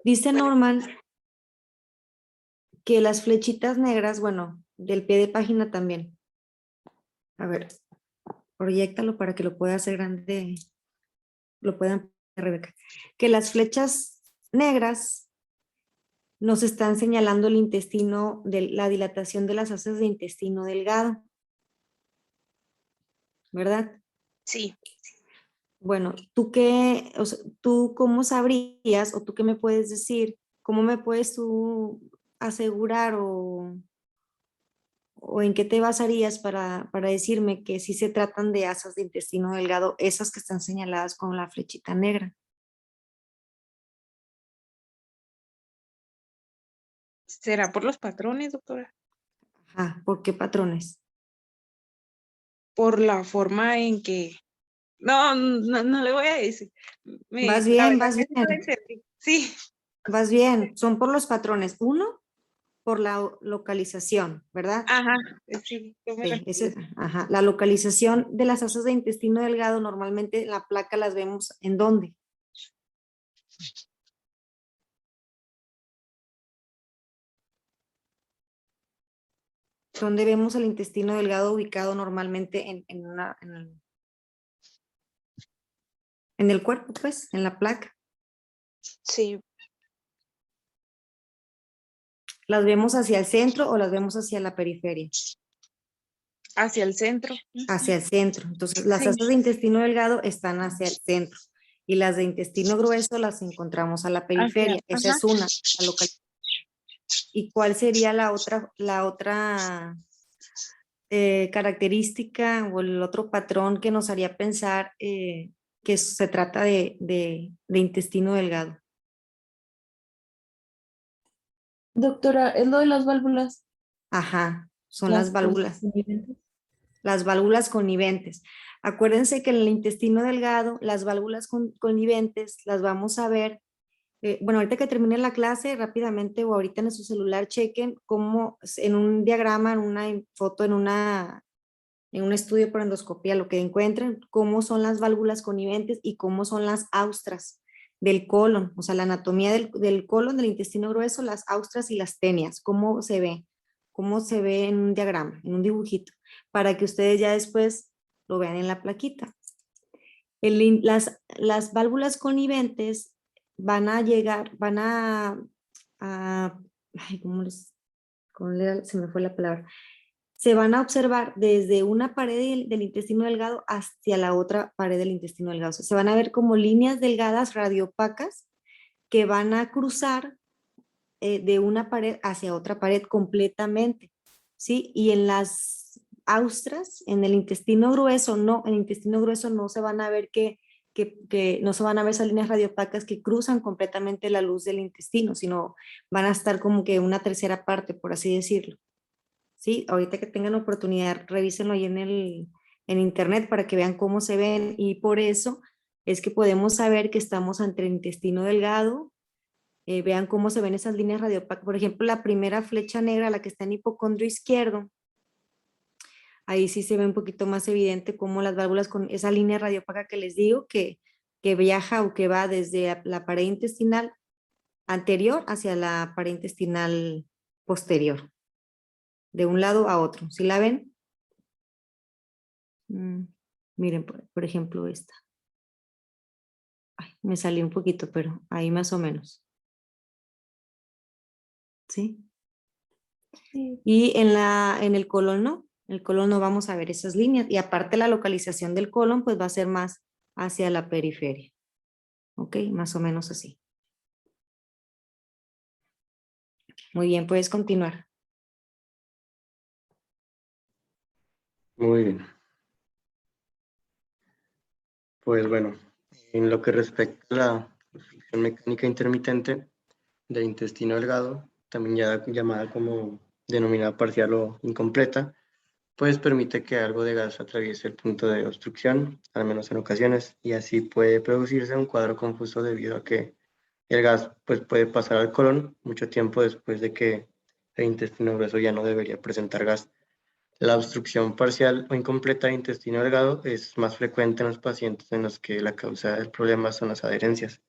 Dice Norman que las flechitas negras, bueno, del pie de página también. A ver, proyéctalo para que lo pueda hacer grande, lo puedan, Rebeca. Que las flechas negras nos están señalando el intestino, de la dilatación de las asas de intestino delgado, ¿verdad? Sí. Bueno, ¿tú qué, o sea, tú cómo sabrías o tú qué me puedes decir? ¿Cómo me puedes tú asegurar o en qué te basarías para decirme que sí se tratan de asas de intestino delgado, esas que están señaladas con la flechita negra? ¿Será por los patrones, doctora? Ajá, ¿por qué patrones? Por la forma en que... No, no le voy a decir. Vas La bien, verdad vas casi no la bien, entendí. Sí, vas bien. Son por los patrones. Uno, por la localización, ¿verdad? ajá, sí, yo me Sí, refiero. ajá. La localización de las asas de intestino delgado, normalmente en la placa las vemos ¿en dónde? ¿Dónde vemos el intestino delgado ubicado normalmente en el cuerpo, pues, en la placa? Sí, ¿Las vemos hacia el centro o las vemos hacia la periferia? hacia el centro. Hacia el centro. Entonces, las Sí, asas de intestino delgado están hacia el centro y las de intestino grueso las encontramos a la hacia, periferia. Esa ajá. es una, la localización. ¿Y cuál sería la otra característica o el otro patrón que nos haría pensar que se trata de intestino delgado? Doctora, es lo de las válvulas, Ajá, son las conniventes. las válvulas conniventes. Acuérdense que en el intestino delgado, las válvulas conniventes las vamos a ver. Bueno, ahorita que termine la clase, rápidamente o ahorita en su celular, chequen cómo en un diagrama, en una foto, en un estudio por endoscopía, lo que encuentren, cómo son las válvulas conniventes y cómo son las austras del colon, o sea, la anatomía del colon, del intestino grueso, las austras y las tenias, cómo se ve en un diagrama, en un dibujito, para que ustedes ya después lo vean en la plaquita. Las válvulas conniventes van a llegar, ay, se me fue la palabra, se van a observar desde una pared del intestino delgado hacia la otra pared del intestino delgado. O sea, se van a ver como líneas delgadas radiopacas que van a cruzar de una pared hacia otra pared completamente, ¿sí? Y en las austras, en el intestino grueso, no, en el intestino grueso no se van a ver que no se van a ver esas líneas radiopacas que cruzan completamente la luz del intestino, sino van a estar como que una tercera parte, por así decirlo. ¿Sí? Ahorita que tengan oportunidad, revísenlo ahí en internet para que vean cómo se ven y por eso es que podemos saber que estamos ante el intestino delgado. Vean cómo se ven esas líneas radiopacas. Por ejemplo, la primera flecha negra, la que está en hipocondrio izquierdo, ahí sí se ve un poquito más evidente cómo las válvulas con esa línea radiopaca que les digo que viaja o que va desde la pared intestinal anterior hacia la pared intestinal posterior, de un lado a otro. ¿Sí la ven? Miren, por ejemplo, esta. Ay, me salió un poquito, pero ahí más o menos. ¿Sí? Sí. Y en el colon no. En el colon no vamos a ver esas líneas. Y aparte la localización del colon, pues va a ser más hacia la periferia. ¿Ok? Más o menos así. Muy bien, puedes continuar. Muy bien. Pues bueno, en lo que respecta a la obstrucción mecánica intermitente del intestino delgado, también ya llamada como denominada parcial o incompleta, pues permite que algo de gas atraviese el punto de obstrucción, al menos en ocasiones, y así puede producirse un cuadro confuso debido a que el gas pues, puede pasar al colon mucho tiempo después de que el intestino grueso ya no debería presentar gas. La obstrucción parcial o incompleta de intestino delgado es más frecuente en los pacientes en los que la causa del problema son las adherencias,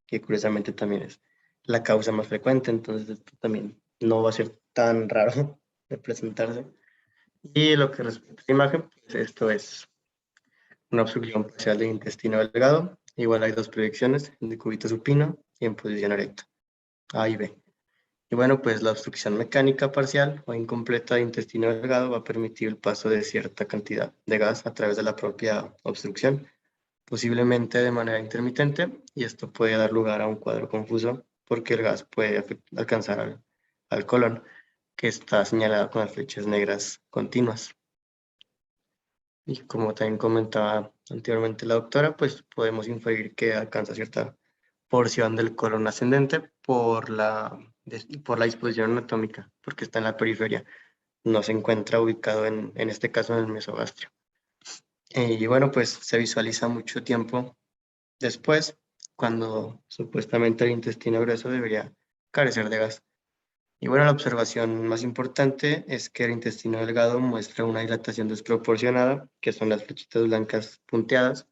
que curiosamente también es la causa más frecuente, entonces esto también no va a ser tan raro de presentarse. Y lo que respecta a la imagen, pues esto es una obstrucción parcial del intestino delgado. Igual hay dos proyecciones, en decúbito supino y en posición erecta, A y B. Y bueno, pues la obstrucción mecánica parcial o incompleta del intestino delgado va a permitir el paso de cierta cantidad de gas a través de la propia obstrucción, posiblemente de manera intermitente, y esto puede dar lugar a un cuadro confuso porque el gas puede alcanzar al colon, que está señalado con las flechas negras continuas. Y como también comentaba anteriormente la doctora, pues podemos inferir que alcanza cierta porción del colon ascendente por la disposición anatómica, porque está en la periferia, no se encuentra ubicado en este caso en el mesogastrio. Y bueno, pues se visualiza mucho tiempo después, cuando supuestamente el intestino grueso debería carecer de gas. Y bueno, la observación más importante es que el intestino delgado muestra una dilatación desproporcionada, que son las flechitas blancas punteadas.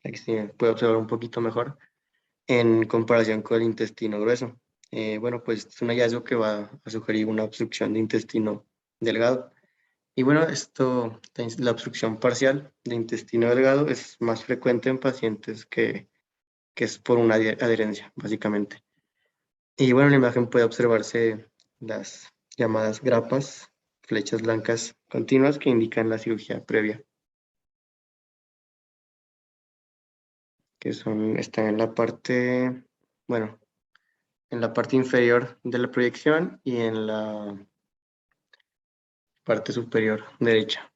Aquí se puede observar un poquito mejor en comparación con el intestino grueso. Bueno, pues es un hallazgo que va a sugerir una obstrucción de intestino delgado. Y bueno, la obstrucción parcial de intestino delgado es más frecuente en pacientes que es por una adherencia, básicamente. Y bueno, en la imagen puede observarse las llamadas grapas, flechas blancas continuas que indican la cirugía previa, que están en la parte, bueno, en la parte inferior de la proyección y en la parte superior derecha.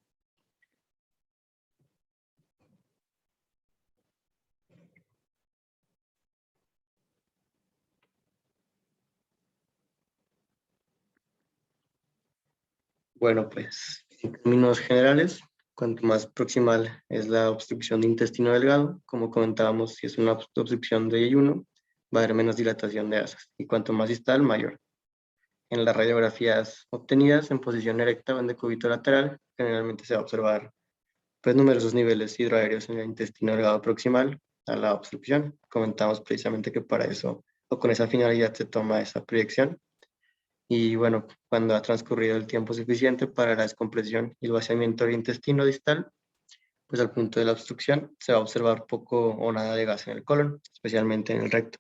Bueno, pues en términos generales, cuanto más proximal es la obstrucción de intestino delgado, como comentábamos, si es una obstrucción de ayuno, va a haber menos dilatación de asas, y cuanto más distal, mayor. En las radiografías obtenidas en posición erecta o en decúbito lateral, generalmente se va a observar pues, numerosos niveles hidroaéreos en el intestino delgado proximal a la obstrucción. Comentamos precisamente que para eso, o con esa finalidad, se toma esa proyección. Y bueno, cuando ha transcurrido el tiempo suficiente para la descompresión y el vaciamiento del intestino distal, pues al punto de la obstrucción se va a observar poco o nada de gas en el colon, especialmente en el recto.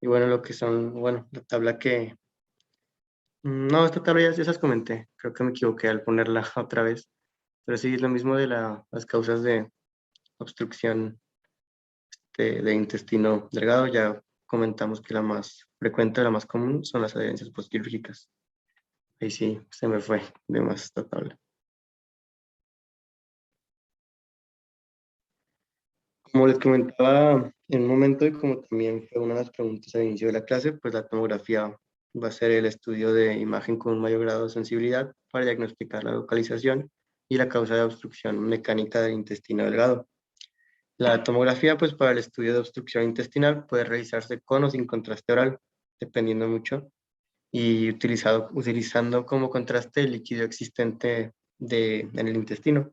Y bueno, lo que son, bueno, la tabla que... No, esta tabla ya se las comenté, creo que me equivoqué al ponerla otra vez, pero sí es lo mismo de las causas de obstrucción de intestino delgado, ya comentamos que la más frecuente, la más común son las adherencias postquirúrgicas. Ahí sí, se me fue de más esta tabla. Como les comentaba en un momento y como también fue una de las preguntas al inicio de la clase, pues la tomografía va a ser el estudio de imagen con un mayor grado de sensibilidad para diagnosticar la localización y la causa de obstrucción mecánica del intestino delgado. La tomografía, pues para el estudio de obstrucción intestinal puede realizarse con o sin contraste oral, dependiendo mucho, y utilizando como contraste el líquido existente en el intestino.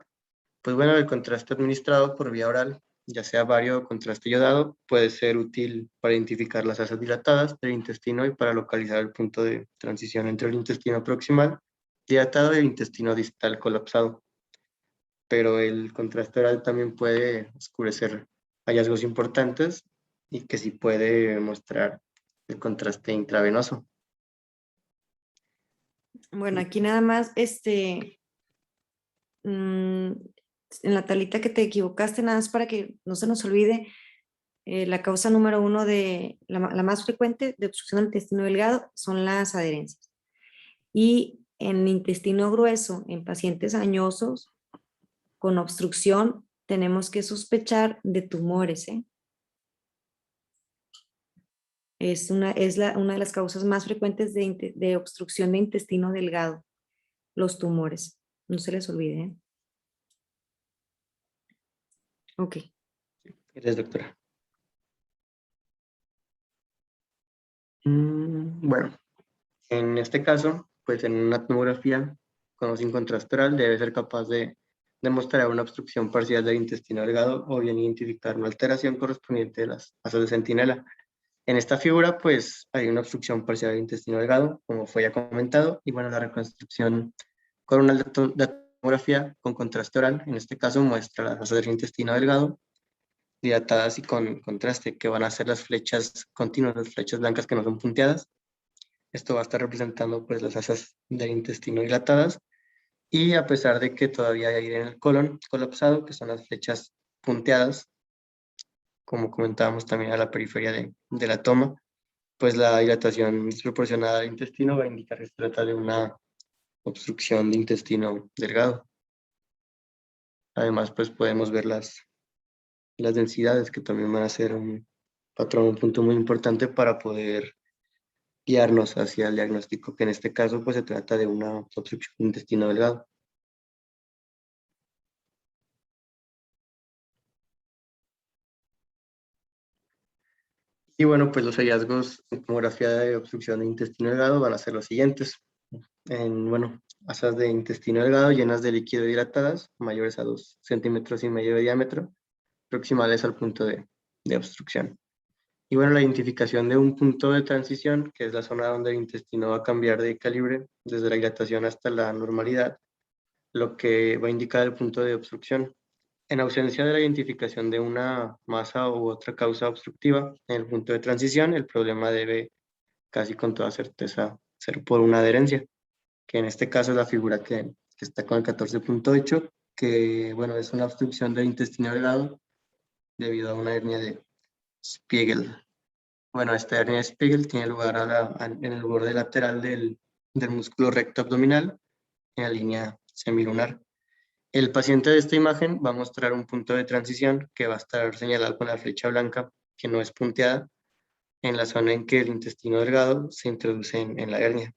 Pues bueno, el contraste administrado por vía oral, ya sea vario o contraste iodado, puede ser útil para identificar las asas dilatadas del intestino y para localizar el punto de transición entre el intestino proximal dilatado y el intestino distal colapsado. Pero el contraste oral también puede oscurecer hallazgos importantes y que sí puede mostrar el contraste intravenoso. Bueno, aquí nada más, en la tablita que te equivocaste, nada más para que no se nos olvide, la causa número uno la más frecuente de obstrucción del intestino delgado son las adherencias. Y en intestino grueso, en pacientes añosos con obstrucción, tenemos que sospechar de tumores, ¿eh? Una de las causas más frecuentes de obstrucción de intestino delgado, los tumores. No se les olvide, ¿eh? Ok. Gracias, doctora. Bueno, en este caso, pues en una tomografía con o sin contraste oral, debe ser capaz de demostrar una obstrucción parcial del intestino delgado o bien identificar una alteración correspondiente de las asas de centinela. En esta figura, pues, hay una obstrucción parcial del intestino delgado, como fue ya comentado, y bueno, la reconstrucción con una tomografía con contraste oral, en este caso muestra las asas del intestino delgado dilatadas y con contraste, que van a ser las flechas continuas, las flechas blancas que no son punteadas. Esto va a estar representando pues las asas del intestino dilatadas, y a pesar de que todavía hay aire en el colon colapsado, que son las flechas punteadas, como comentábamos también a la periferia de la toma, pues la dilatación desproporcionada del intestino va a indicar que se trata de una obstrucción de intestino delgado. Además, pues podemos ver las densidades, que también van a ser un patrón, un punto muy importante para poder guiarnos hacia el diagnóstico, que en este caso pues se trata de una obstrucción de intestino delgado. Y bueno, pues los hallazgos en tomografía de obstrucción de intestino delgado van a ser los siguientes. Bueno, asas de intestino delgado llenas de líquido dilatadas, mayores a 2,5 centímetros de diámetro, proximales al punto de obstrucción. Y bueno, la identificación de un punto de transición, que es la zona donde el intestino va a cambiar de calibre desde la dilatación hasta la normalidad, lo que va a indicar el punto de obstrucción. En ausencia de la identificación de una masa u otra causa obstructiva en el punto de transición, el problema debe casi con toda certeza ser por una adherencia, que en este caso es la figura que está con el 14.8, que bueno, es una obstrucción del intestino delgado debido a una hernia de Spiegel. Bueno, esta hernia de Spiegel tiene lugar en el borde lateral del músculo recto abdominal, en la línea semilunar. El paciente de esta imagen va a mostrar un punto de transición que va a estar señalado con la flecha blanca, que no es punteada, en la zona en que el intestino delgado se introduce en la hernia,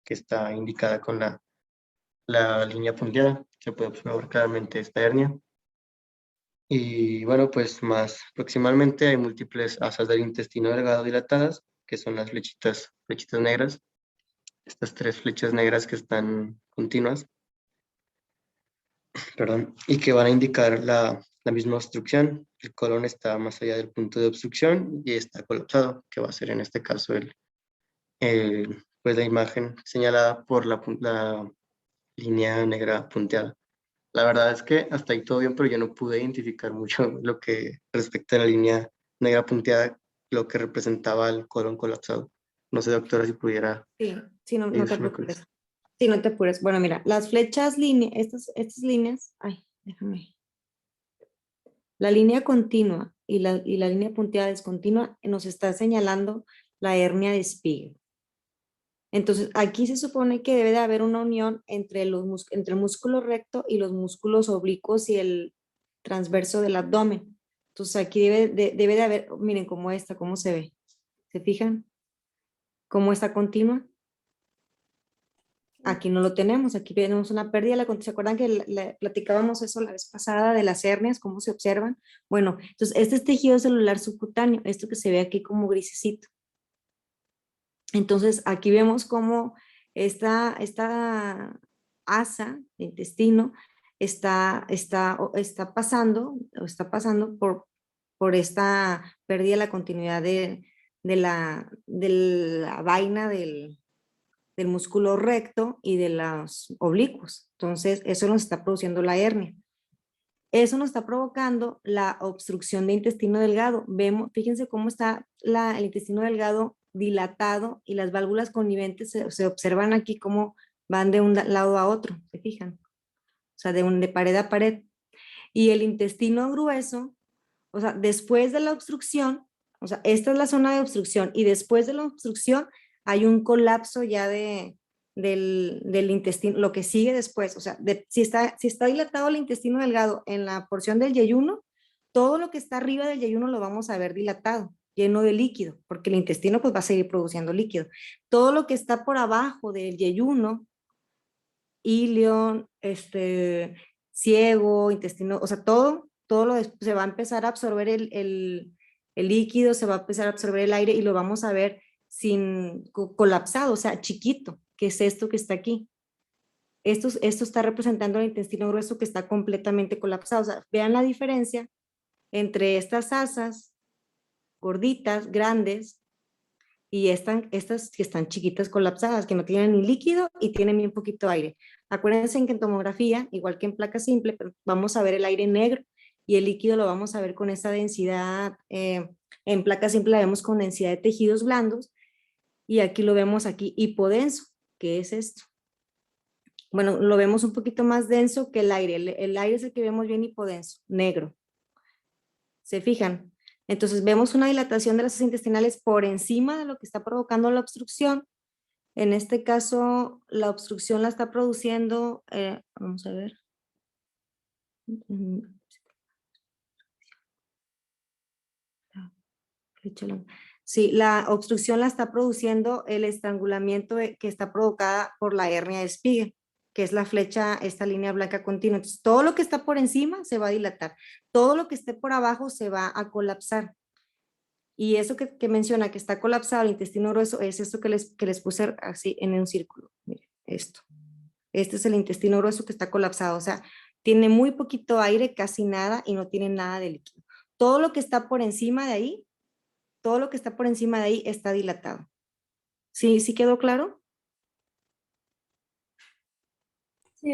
que está indicada con la línea punteada. Se puede observar claramente esta hernia. Y bueno, pues más proximalmente hay múltiples asas del intestino delgado dilatadas, que son las flechitas negras. Estas 3 flechas negras que están continuas, perdón, y que van a indicar la misma obstrucción. El colon está más allá del punto de obstrucción y está colapsado, que va a ser en este caso pues la imagen señalada por la línea negra punteada. La verdad es que hasta ahí todo bien, pero yo no pude identificar mucho lo que respecta a la línea negra punteada, lo que representaba el colon colapsado. No sé, doctora, si pudiera Sí, no te ayudarme con preocupes. eso. Sí, no te apures. Bueno, mira, las flechas, estas líneas, ay, déjame. La línea continua y la línea punteada descontinua nos está señalando la hernia de Spiegel. Entonces, aquí se supone que debe de haber una unión entre entre el músculo recto y los músculos oblicuos y el transverso del abdomen. Entonces, aquí debe de haber, miren cómo cómo se ve. ¿Se fijan? ¿Cómo está continua? Aquí no lo tenemos, aquí tenemos una pérdida. ¿Se acuerdan que platicábamos eso la vez pasada de las hernias, cómo se observan? Bueno, entonces este es tejido celular subcutáneo, esto que se ve aquí como grisecito. Entonces aquí vemos cómo esta asa de intestino está pasando por esta pérdida de la continuidad de la vaina del músculo recto y de los oblicuos. Entonces, eso nos está produciendo la hernia. Eso nos está provocando la obstrucción de intestino delgado. Fíjense cómo está el intestino delgado dilatado y las válvulas conniventes se observan aquí cómo van de un lado a otro, ¿se fijan? O sea, de pared a pared. Y el intestino grueso, o sea, después de la obstrucción, o sea, esta es la zona de obstrucción y después de la obstrucción hay un colapso ya del intestino, lo que sigue después, o sea, si está dilatado el intestino delgado en la porción del yeyuno, todo lo que está arriba del yeyuno lo vamos a ver dilatado, lleno de líquido, porque el intestino pues va a seguir produciendo líquido. Todo lo que está por abajo del yeyuno, ilion, ciego, intestino, o sea, todo se va a empezar a absorber el líquido, se va a empezar a absorber el aire y lo vamos a ver colapsado, o sea, chiquito, que es esto que está aquí. Esto está representando el intestino grueso que está completamente colapsado. O sea, vean la diferencia entre estas asas gorditas, grandes, y estas que están chiquitas, colapsadas, que no tienen ni líquido y tienen bien poquito aire. Acuérdense que en tomografía, igual que en placa simple, pero vamos a ver el aire negro y el líquido lo vamos a ver con esa densidad. En placa simple la vemos con densidad de tejidos blandos y aquí lo vemos aquí hipodenso, que es esto. Bueno, lo vemos un poquito más denso que el aire. El aire es el que vemos bien hipodenso, negro. ¿Se fijan? Entonces vemos una dilatación de las asas intestinales por encima de lo que está provocando la obstrucción. En este caso, la obstrucción la está produciendo, vamos a ver. Sí, la obstrucción la está produciendo el estrangulamiento que está provocada por la hernia de Spiegel, que es la flecha, esta línea blanca continua. Entonces, todo lo que está por encima se va a dilatar, todo lo que esté por abajo se va a colapsar. Y eso que menciona que está colapsado el intestino grueso es esto que les puse así en un círculo. Miren, esto. Este es el intestino grueso que está colapsado, o sea, tiene muy poquito aire, casi nada, y no tiene nada de líquido. Todo lo que está por encima de ahí, todo lo que está por encima de ahí está dilatado. ¿Sí, sí quedó claro? Sí,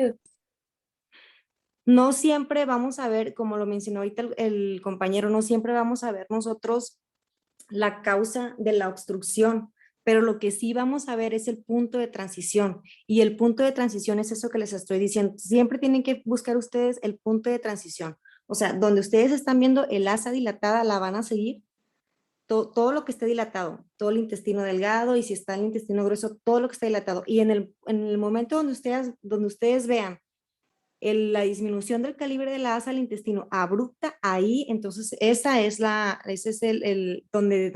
No siempre vamos a ver, como lo mencionó ahorita el compañero, no siempre vamos a ver nosotros la causa de la obstrucción, pero lo que sí vamos a ver es el punto de transición, y el punto de transición es eso que les estoy diciendo. Siempre tienen que buscar ustedes el punto de transición, o sea, donde ustedes están viendo el asa dilatada, la van a seguir, todo lo que esté dilatado, todo el intestino delgado, y si está el intestino grueso, todo lo que está dilatado, y en el momento donde ustedes vean la disminución del calibre de la asa al intestino abrupta, ahí entonces ese es donde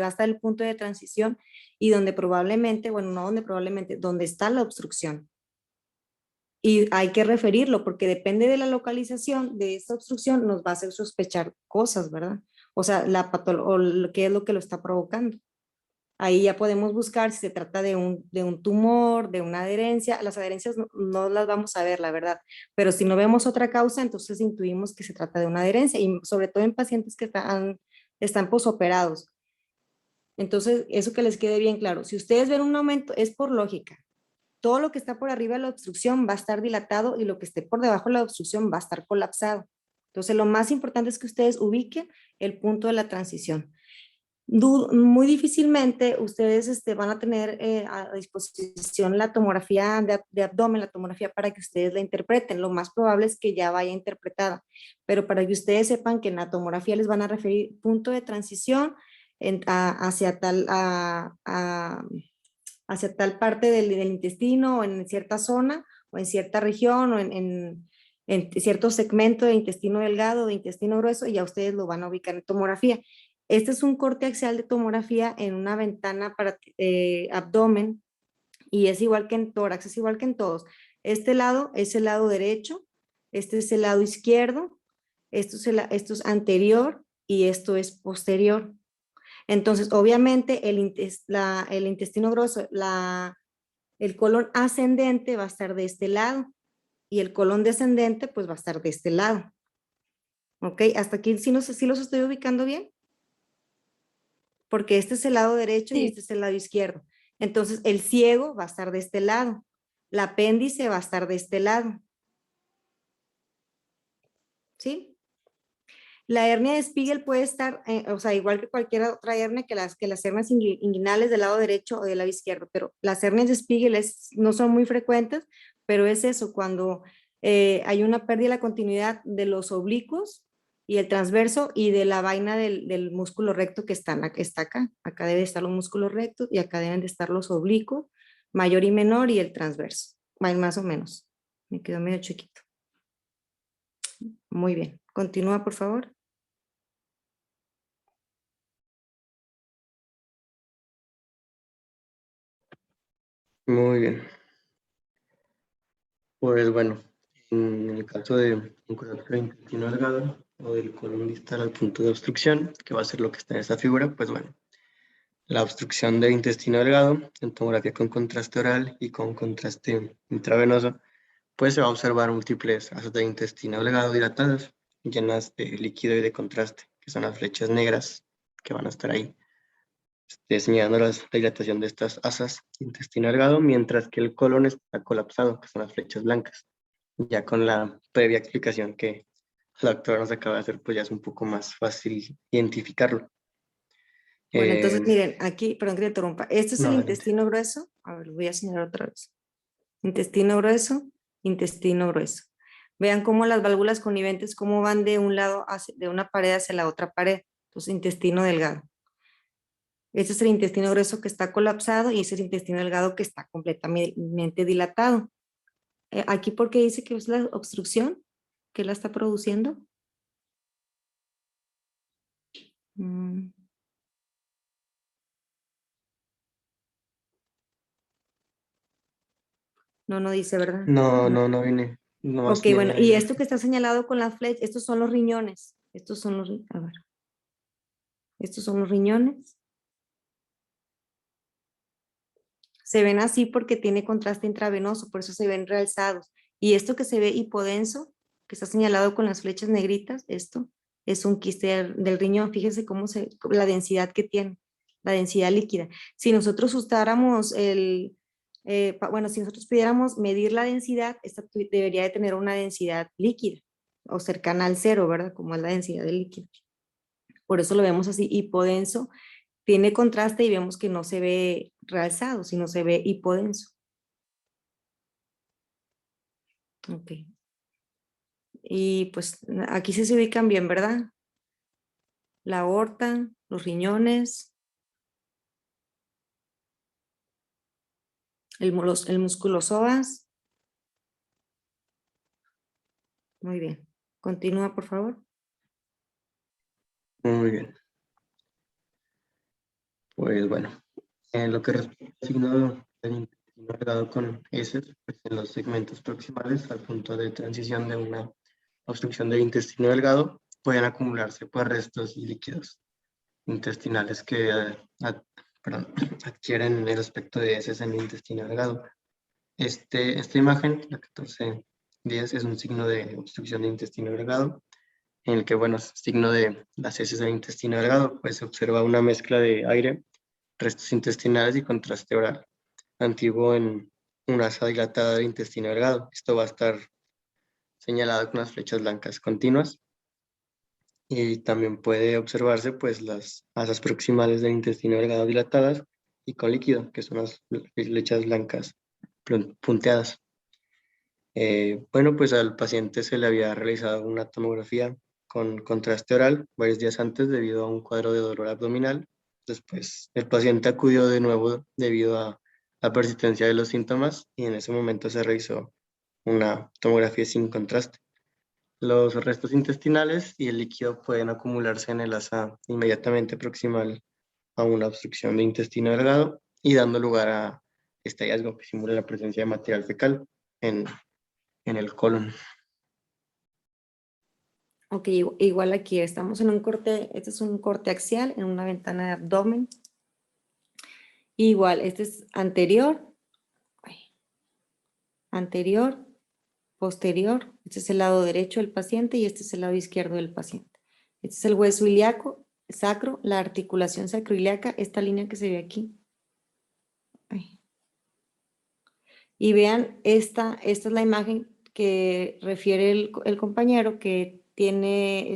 va a estar el punto de transición, y donde probablemente, bueno, no donde probablemente, donde está la obstrucción. Y hay que referirlo porque depende de la localización de esta obstrucción, nos va a hacer sospechar cosas, ¿verdad? O sea, qué es lo que lo está provocando. Ahí ya podemos buscar si se trata de un tumor, de una adherencia. Las adherencias no las vamos a ver, la verdad, pero si no vemos otra causa, entonces intuimos que se trata de una adherencia, y sobre todo en pacientes que están posoperados. Entonces, eso que les quede bien claro. Si ustedes ven un aumento, es por lógica. Todo lo que está por arriba de la obstrucción va a estar dilatado, y lo que esté por debajo de la obstrucción va a estar colapsado. Entonces, lo más importante es que ustedes ubiquen el punto de la transición. Muy difícilmente ustedes van a tener a disposición la tomografía de abdomen, la tomografía para que ustedes la interpreten. Lo más probable es que ya vaya interpretada, pero para que ustedes sepan que en la tomografía les van a referir punto de transición hacia tal parte del intestino, o en cierta zona, o en cierta región, o en cierto segmento de intestino delgado, de intestino grueso, y ya ustedes lo van a ubicar en tomografía. Este es un corte axial de tomografía en una ventana para abdomen, y es igual que en tórax, es igual que en todos. Este lado es el lado derecho, este es el lado izquierdo, esto es anterior y esto es posterior. Entonces, obviamente, el intestino grueso, el colon ascendente va a estar de este lado, y el colon descendente pues va a estar de este lado. ¿Ok? Hasta aquí sí los estoy ubicando bien, porque este es el lado derecho y Sí. este es el lado izquierdo. Entonces, el ciego va a estar de este lado, el apéndice va a estar de este lado. ¿Sí? La hernia de Spiegel puede estar, o sea, igual que cualquier otra hernia, que las hernias inguinales del lado derecho o del lado izquierdo, pero las hernias de Spiegel no son muy frecuentes, pero es eso, cuando hay una pérdida de la continuidad de los oblicuos y el transverso y de la vaina del músculo recto que está acá. Acá deben estar los músculos rectos y acá deben de estar los oblicuos, mayor y menor, y el transverso, más o menos. Me quedó medio chiquito. Muy bien. Continúa, por favor. Muy bien. Pues bueno, en el caso de un colapso del intestino delgado o del colon distal al punto de obstrucción, que va a ser lo que está en esta figura, pues bueno, la obstrucción del intestino delgado en tomografía con contraste oral y con contraste intravenoso pues se va a observar múltiples asas de intestino delgado dilatadas, llenas de líquido y de contraste, que son las flechas negras que van a estar ahí, señalando la dilatación de estas asas de intestino delgado, mientras que el colon está colapsado, que son las flechas blancas. Ya con la previa explicación que la doctora nos acaba de hacer, pues ya es un poco más fácil identificarlo. Bueno, entonces Eh, miren, aquí, perdón que te interrumpa, este es no, el adelante. intestino grueso, a ver, lo voy a señalar otra vez. Intestino grueso, intestino grueso. Vean cómo las válvulas coniventes, cómo van de un lado, de una pared hacia la otra pared. Entonces, intestino delgado. Este es el intestino grueso que está colapsado y ese es el intestino delgado que está completamente dilatado. Aquí, ¿por qué dice que es la obstrucción que la está produciendo? Mm. No, no dice, ¿verdad? No viene. No más Ok, viene bueno, ahí. y esto que está señalado con las flechas, estos son los riñones. Estos son los, a ver, estos son los riñones. Se ven así porque tiene contraste intravenoso, por eso se ven realzados. Y esto que se ve hipodenso, que está señalado con las flechas negritas, esto es un quiste del riñón. Fíjense cómo la densidad que tiene, la densidad líquida. Si nosotros usáramos bueno, si nosotros pudiéramos medir la densidad, esta debería de tener una densidad líquida o cercana al cero, ¿verdad? Como es la densidad del líquido. Por eso lo vemos así hipodenso. Tiene contraste y vemos que no se ve realzado, sino se ve hipodenso. Ok. Y pues aquí sí se ubican bien, ¿verdad? La aorta, los riñones, el músculo psoas. Muy bien. Continúa, por favor. Muy bien. Pues bueno, en lo que respecta al signo del intestino delgado con heces, pues en los segmentos proximales al punto de transición de una obstrucción del intestino delgado, pueden acumularse pues restos y líquidos intestinales que perdón, adquieren el aspecto de heces en el intestino delgado. Esta imagen, la 1410, es un signo de obstrucción del intestino delgado, en el que, bueno, signo de las heces del intestino delgado, pues se observa una mezcla de aire, restos intestinales y contraste oral, antiguo en una asa dilatada del intestino delgado. Esto va a estar señalado con las flechas blancas continuas y también puede observarse pues las asas proximales del intestino delgado dilatadas y con líquido, que son las flechas blancas punteadas. Bueno, pues al paciente se le había realizado una tomografía con contraste oral varios días antes debido a un cuadro de dolor abdominal. Después el paciente acudió de nuevo debido a la persistencia de los síntomas y en ese momento se realizó una tomografía sin contraste. Los restos intestinales y el líquido pueden acumularse en el asa inmediatamente proximal a una obstrucción de intestino delgado y dando lugar a este hallazgo que simula la presencia de material fecal en, en el colon. Ok, igual aquí estamos en un corte, este es un corte axial en una ventana de abdomen. Igual, este es anterior, anterior, posterior. Este es el lado derecho del paciente y este es el lado izquierdo del paciente. Este es el hueso ilíaco, sacro, la articulación sacroiliaca, esta línea que se ve aquí. Ay. Y vean, esta es la imagen que refiere el compañero que tiene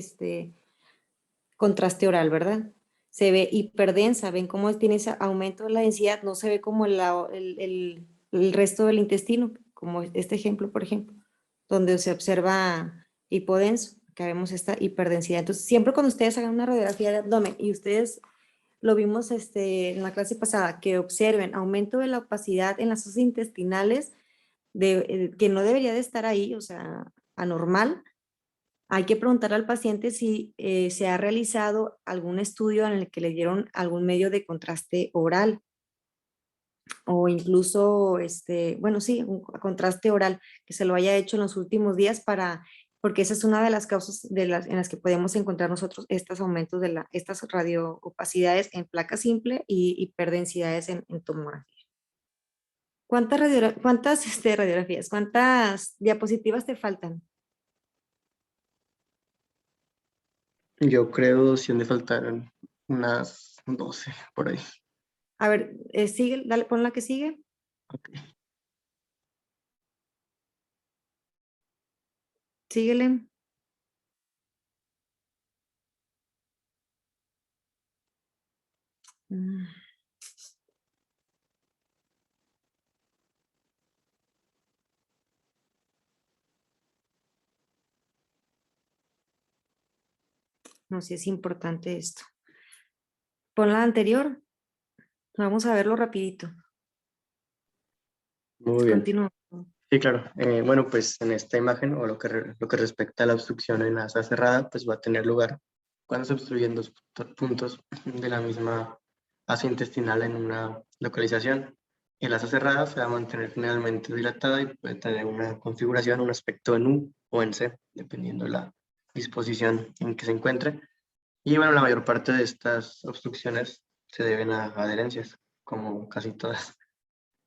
contraste oral, ¿verdad? Se ve hiperdensa, ven cómo tiene ese aumento de la densidad, no se ve como el resto del intestino, como este ejemplo, por ejemplo, donde se observa hipodenso, acá vemos esta hiperdensidad. Entonces, siempre cuando ustedes hagan una radiografía de abdomen y ustedes lo vimos en la clase pasada, que observen aumento de la opacidad en las fosas intestinales, que no debería de estar ahí, o sea, anormal. Hay que preguntar al paciente si se ha realizado algún estudio en el que le dieron algún medio de contraste oral o incluso, bueno, sí, un contraste oral que se lo haya hecho en los últimos días porque esa es una de las causas en las que podemos encontrar nosotros estos aumentos de estas radioopacidades en placa simple y hiperdensidades en tomografía. ¿Cuántas radiografías, cuántas diapositivas te faltan? Yo creo si han de faltar unas 12 por ahí. A ver, sigue, dale, pon la que sigue. Ok. Síguele. Mm. No sé si es importante esto. Pon la anterior. Vamos a verlo rapidito. Muy bien. Continúa. Sí, claro. Bueno, pues en esta imagen o lo que respecta a la obstrucción en asa cerrada, pues va a tener lugar cuando se obstruyen dos puntos de la misma asa intestinal en una localización. El asa cerrada se va a mantener generalmente dilatada y puede tener una configuración, un aspecto en U o en C, dependiendo de la disposición en que se encuentre. Y bueno, la mayor parte de estas obstrucciones se deben a adherencias, como casi todas.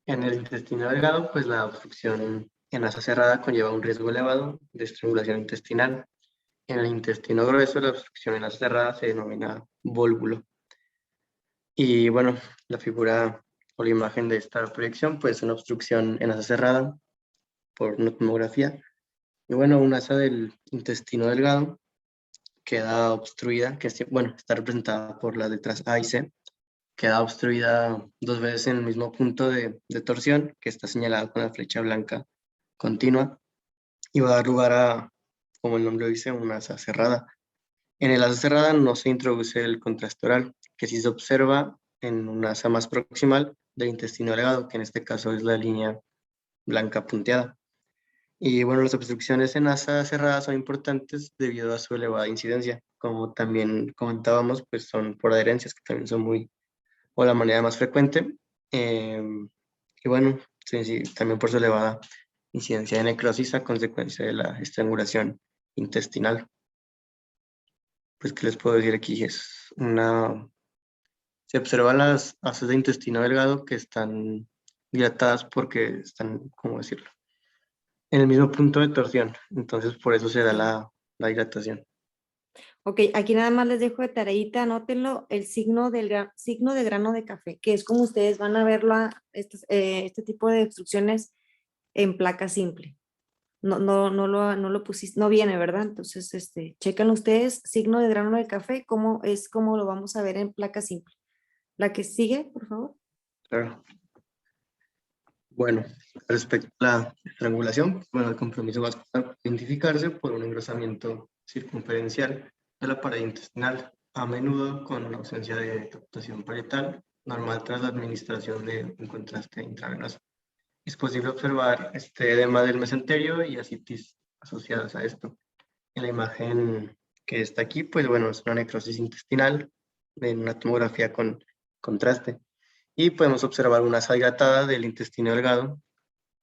En el intestino delgado, pues la obstrucción en asa cerrada conlleva un riesgo elevado de estrangulación intestinal. En el intestino grueso, la obstrucción en asa cerrada se denomina vólvulo. Y bueno, la figura o la imagen de esta proyección, pues una obstrucción en asa cerrada por una tomografía. Y bueno, un asa del intestino delgado queda obstruida, bueno, está representada por las letras A y C, queda obstruida dos veces en el mismo punto de torsión, que está señalado con la flecha blanca continua, y va a dar lugar a, como el nombre lo dice, una asa cerrada. En el asa cerrada no se introduce el contraste oral, que sí se observa en una asa más proximal del intestino delgado, que en este caso es la línea blanca punteada. Y bueno, las obstrucciones en asa cerrada son importantes debido a su elevada incidencia. Como también comentábamos, pues son por adherencias, que también son muy, o la manera más frecuente. Y bueno, sí, sí, también por su elevada incidencia de necrosis a consecuencia de la estrangulación intestinal. Pues, ¿qué les puedo decir aquí? Se observan las asas de intestino delgado que están dilatadas porque están, ¿cómo decirlo? En el mismo punto de torsión. Entonces, por eso se da Sí. la dilatación. Ok, aquí nada más les dejo de tareita, anótenlo, el signo signo de grano de café, que es como ustedes van a verlo, este tipo de obstrucciones en placa simple. No lo pusiste, no viene, ¿verdad? Entonces, chequen ustedes, signo de grano de café, cómo es como lo vamos a ver en placa simple. La que sigue, por favor. Claro. Bueno, respecto a la estrangulación, bueno, el compromiso vascular puede identificarse por un engrosamiento circunferencial de la pared intestinal, a menudo con ausencia de captación parietal, normal tras la administración de un contraste intravenoso. Es posible observar este edema del mesenterio y ascitis asociadas a esto. En la imagen que está aquí, pues bueno, es una necrosis intestinal en una tomografía con contraste. Y podemos observar una asa dilatada del intestino delgado,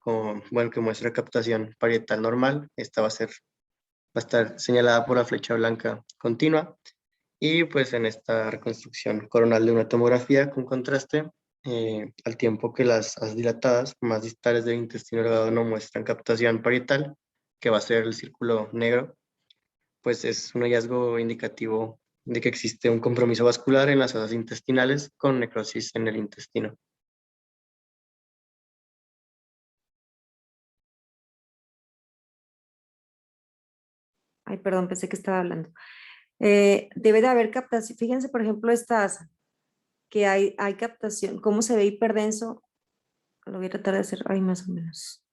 bueno, que muestra captación parietal normal. Esta va a estar señalada por la flecha blanca continua. Y pues en esta reconstrucción coronal de una tomografía con contraste, al tiempo que las asas dilatadas más distales del intestino delgado no muestran captación parietal, que va a ser el círculo negro, pues es un hallazgo indicativo de que existe un compromiso vascular en las asas intestinales con necrosis en el intestino. Ay, perdón, pensé que estaba hablando. Debe de haber captación, fíjense por ejemplo esta asa, que hay captación, cómo se ve hiperdenso, lo voy a tratar de hacer, ay, más o menos.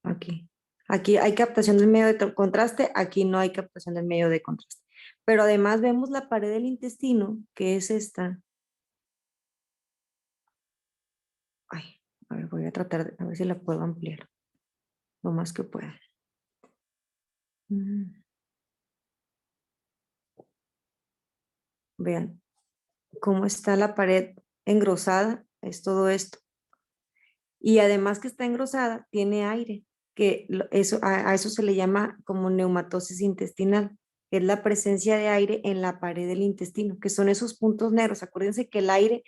Aquí. Aquí hay captación del medio de contraste, aquí no hay captación del medio de contraste. Pero además vemos la pared del intestino, que es esta. Ay, a ver, voy a tratar de, a ver si la puedo ampliar lo más que pueda. Vean cómo está la pared engrosada, es todo esto. Y además que está engrosada, tiene aire, que eso, a eso se le llama como neumatosis intestinal, que es la presencia de aire en la pared del intestino, que son esos puntos negros. Acuérdense que el aire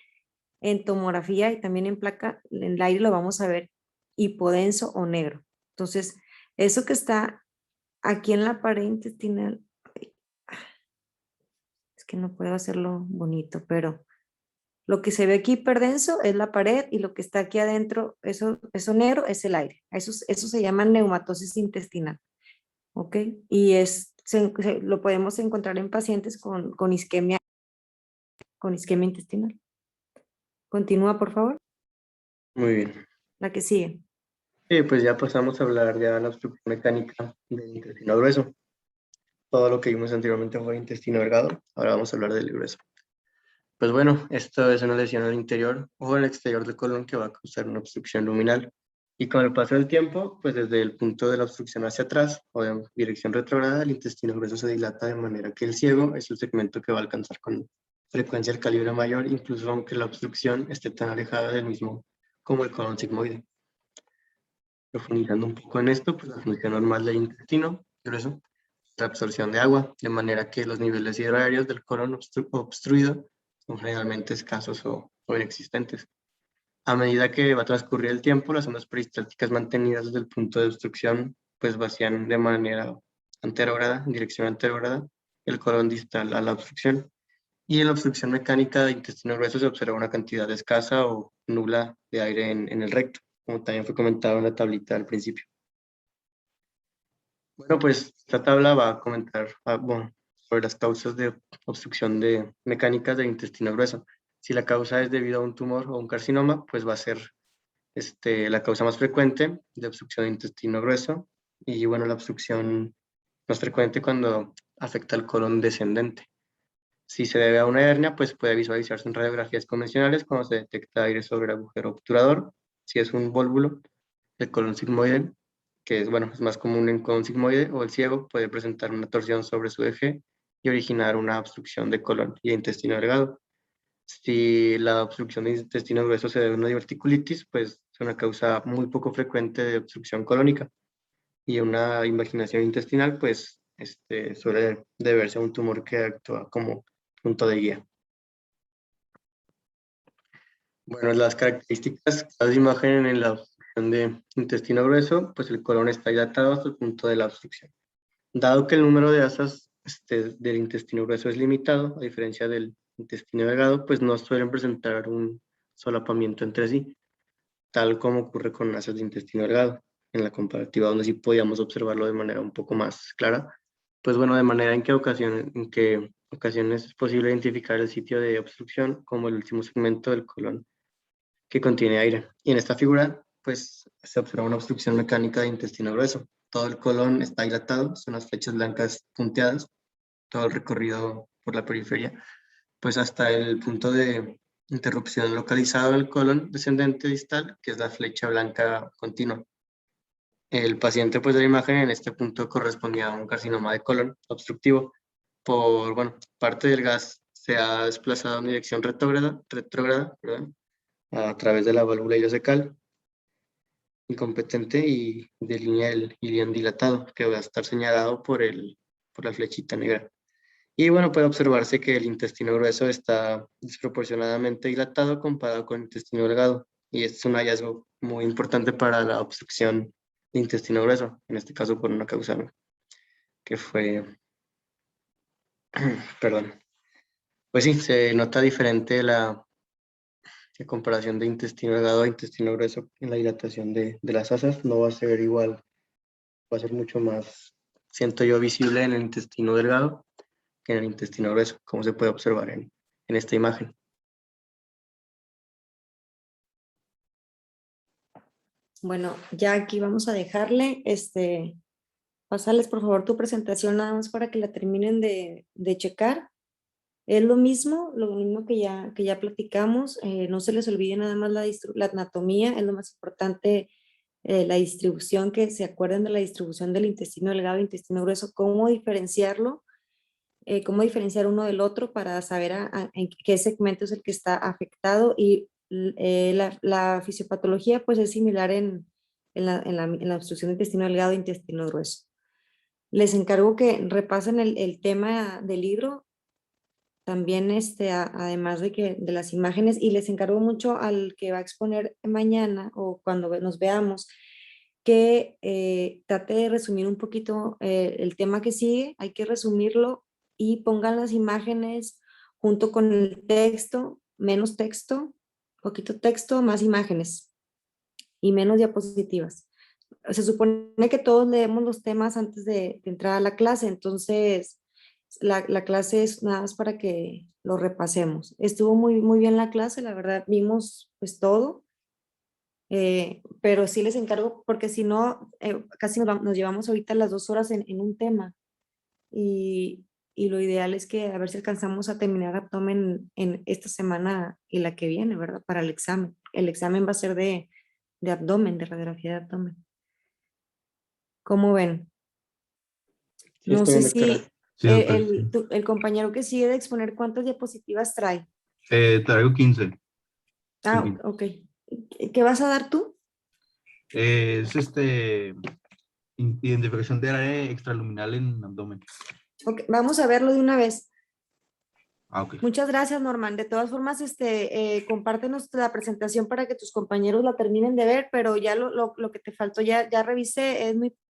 en tomografía y también en placa, en el aire lo vamos a ver hipodenso o negro. Entonces, eso que está aquí en la pared intestinal, es que no puedo hacerlo bonito, pero lo que se ve aquí hiperdenso es la pared y lo que está aquí adentro, eso negro es el aire. Eso se llama neumatosis intestinal, ¿ok? Y lo podemos encontrar en pacientes con isquemia intestinal. Continúa, por favor. Muy bien. La que sigue. Sí, pues ya pasamos a hablar ya de la obstrucción mecánica del intestino grueso. Todo lo que vimos anteriormente fue intestino delgado, ahora vamos a hablar del grueso. Pues bueno, esto es una lesión al interior o al exterior del colon que va a causar una obstrucción luminal. Y con el paso del tiempo, pues desde el punto de la obstrucción hacia atrás o en dirección retrógrada, el intestino grueso se dilata de manera que el ciego es el segmento que va a alcanzar con frecuencia el calibre mayor, incluso aunque la obstrucción esté tan alejada del mismo como el colon sigmoide. Profundizando un poco en esto, pues la función normal del intestino grueso es la absorción de agua, de manera que los niveles hidroaéreos del colon obstruido son generalmente escasos o inexistentes. A medida que va a transcurrir el tiempo, las ondas peristálticas mantenidas desde el punto de obstrucción pues vacían de manera anterógrada, en dirección anterógrada, el colon distal a la obstrucción. Y en la obstrucción mecánica de intestino grueso se observa una cantidad escasa o nula de aire en el recto, como también fue comentado en la tablita al principio. Bueno, pues esta tabla va a comentar sobre las causas de obstrucción mecánicas del intestino grueso. Si la causa es debido a un tumor o un carcinoma, pues va a ser la causa más frecuente de obstrucción de intestino grueso. Y bueno, la obstrucción más frecuente cuando afecta al colon descendente. Si se debe a una hernia, pues puede visualizarse en radiografías convencionales cuando se detecta aire sobre el agujero obturador. Si es un vólvulo, el colon sigmoide, que es, bueno, es más común en colon sigmoide, o el ciego puede presentar una torsión sobre su eje y originar una obstrucción de colon y de intestino delgado. Si la obstrucción de intestino grueso se debe a una diverticulitis, pues es una causa muy poco frecuente de obstrucción colónica. Y una invaginación intestinal, pues suele deberse a un tumor que actúa como punto de guía. Bueno, las características de la imagen en la obstrucción de intestino grueso, pues el colon está dilatado hasta el punto de la obstrucción. Dado que el número de asas del intestino grueso es limitado, a diferencia del intestino delgado, pues no suelen presentar un solapamiento entre sí, tal como ocurre con asas de intestino delgado, en la comparativa donde sí podíamos observarlo de manera un poco más clara. Pues bueno, de manera en que ocasiones es posible identificar el sitio de obstrucción como el último segmento del colon que contiene aire. Y en esta figura, pues se observa una obstrucción mecánica de intestino grueso. Todo el colon está dilatado, son las flechas blancas punteadas, todo el recorrido por la periferia, pues hasta el punto de interrupción localizado del colon descendente distal, que es la flecha blanca continua. El paciente, pues de la imagen en este punto correspondía a un carcinoma de colon obstructivo. Parte del gas se ha desplazado en dirección retrógrada, perdón, a través de la válvula ileocecal incompetente y delinea el ilion dilatado, que va a estar señalado por la flechita negra. Y bueno, puede observarse que el intestino grueso está desproporcionadamente dilatado comparado con el intestino delgado. Y este es un hallazgo muy importante para la obstrucción de intestino grueso, en este caso por una causa que fue, perdón. Pues sí, se nota diferente la comparación de intestino delgado a intestino grueso en la dilatación de las asas. No va a ser igual, va a ser mucho más, siento yo, visible en el intestino delgado que en el intestino grueso, como se puede observar en esta imagen. Bueno, ya aquí vamos a dejarle, pasarles por favor tu presentación nada más para que la terminen de checar. Es lo mismo que ya platicamos, no se les olvide nada más la anatomía, es lo más importante, la distribución, que se acuerden de la distribución del intestino delgado e intestino grueso, cómo diferenciarlo, cómo diferenciar uno del otro para saber en qué segmento es el que está afectado, y la fisiopatología pues es similar en la obstrucción de intestino delgado e intestino grueso. Les encargo que repasen el tema del libro. también además de las imágenes, y les encargo mucho al que va a exponer mañana o cuando nos veamos, que trate de resumir un poquito el tema que sigue, hay que resumirlo y pongan las imágenes junto con el texto, menos texto, poquito texto, más imágenes y menos diapositivas. Se supone que todos leemos los temas antes de entrar a la clase, entonces la clase es nada más para que lo repasemos. Estuvo muy, muy bien la clase, la verdad, vimos pues todo, pero sí les encargo, porque si no, casi nos llevamos ahorita las 2 horas en un tema, y lo ideal es que a ver si alcanzamos a terminar abdomen en esta semana y la que viene, ¿verdad? Para el examen. El examen va a ser de abdomen, de radiografía de abdomen. ¿Cómo ven? Sí, No está sé bien, doctora. si Sí, doctor, sí. el compañero que sigue de exponer cuántas diapositivas trae. Traigo 15. Ah, Sí. ok. ¿Qué vas a dar tú? Es identificación de área extraluminal en abdomen. Ok, vamos a verlo de una vez. Ah, ok. Muchas gracias, Norman. De todas formas, compártenos la presentación para que tus compañeros la terminen de ver, pero ya lo que te faltó ya revisé, es muy